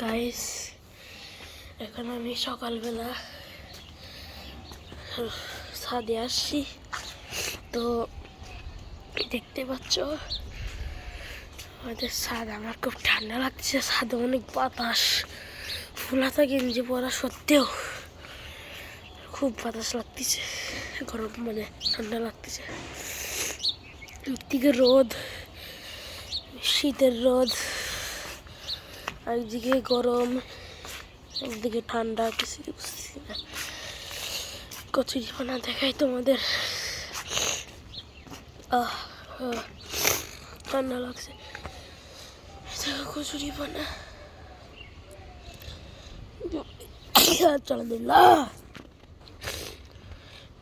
Guys, এখন আমি সকালবেলা ছাদে আসছি। তো দেখতে পাচ্ছ আমাদের ছাদ। আমার খুব ঠান্ডা লাগছে, ছাদে অনেক বাতাস। ফুলাতা গেঞ্জি পরা সত্ত্বেও খুব বাতাস লাগতেছে, গরম মানে ঠান্ডা লাগতেছে। একদিকে রোদ, শীতের রোদ, একদিকে গরম, একদিকে ঠান্ডা, কিছু বুঝছি না। কচুরিপানা দেখাই তোমাদের। ঠান্ডা লাগছে, কচুরিপানা।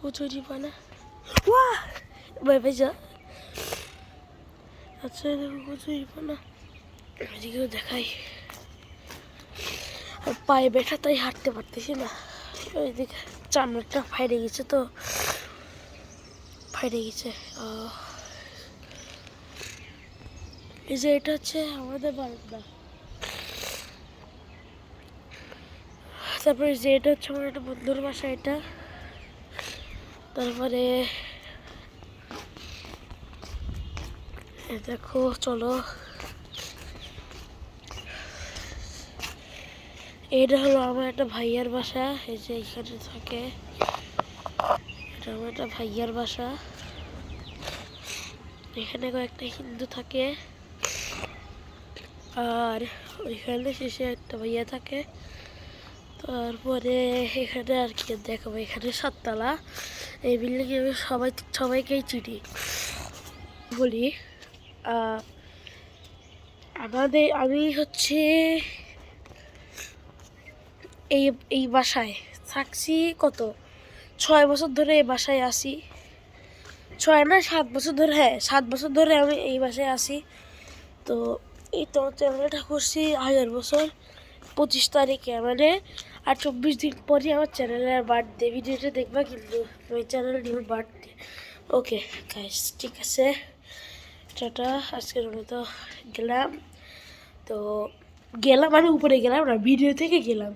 কচুরিপানা বাই বাই যা। আচ্ছা দেখো কচুরিপানা, এদিকেও দেখাই। পায়ে ব্যথা তাই হাঁটতে পারতেছি না। ওইদিকে চামড়াটা ফাইটে গেছে, তো ফাইটে গেছে। এই যে এটা হচ্ছে আমাদের বারান্দা। তারপরে যে এটা হচ্ছে আমার একটা বন্ধুর বাসা এটা। তারপরে দেখো, চলো, এটা হলো আমার একটা ভাইয়ার বাসা। এই যে এখানে থাকে, এটা আমার একটা ভাইয়ার বাসা। এখানে কয়েকটা হিন্দু থাকে, আর ওইখানে শেষে একটা ভাইয়া থাকে। তারপরে এখানে আর কি দেখাবো, এখানে 7 তলা। এই বিল্ডিংয়ে আমি সবাইকেই চিনি বলি। আমি হচ্ছে এই বাসায় থাকছি কত 6 বছর ধরে এই বাসায় আসি। 6 না 7 বছর ধরে, হ্যাঁ 7 বছর ধরে আমি এই বাসায় আসি। তো এই তো চ্যানেলটা করছি আগের বছর 25 তারিখে, মানে আর 24 দিন পরে আমার চ্যানেলের বার্থডে। ভিডিওটা দেখবা কিন্তু, ওই চ্যানেল নিয়ে বার্থডে। ওকে গাইস, ঠিক আছে, টাটা। আজকের মতো গেলাম। তো গেলাম মানে উপরে গেলাম না, ভিডিও থেকে গেলাম।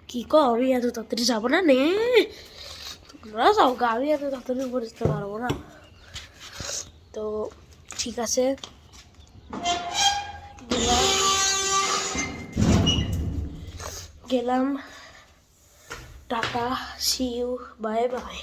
কি আমি এত তাড়াতাড়ি যাবো না, নে তোমরা যাও গা, আমি এত তাড়াতাড়ি উপরে যেতে পারবো না। তো ঠিক আছে, গেলাম। Tata, see you, bye by.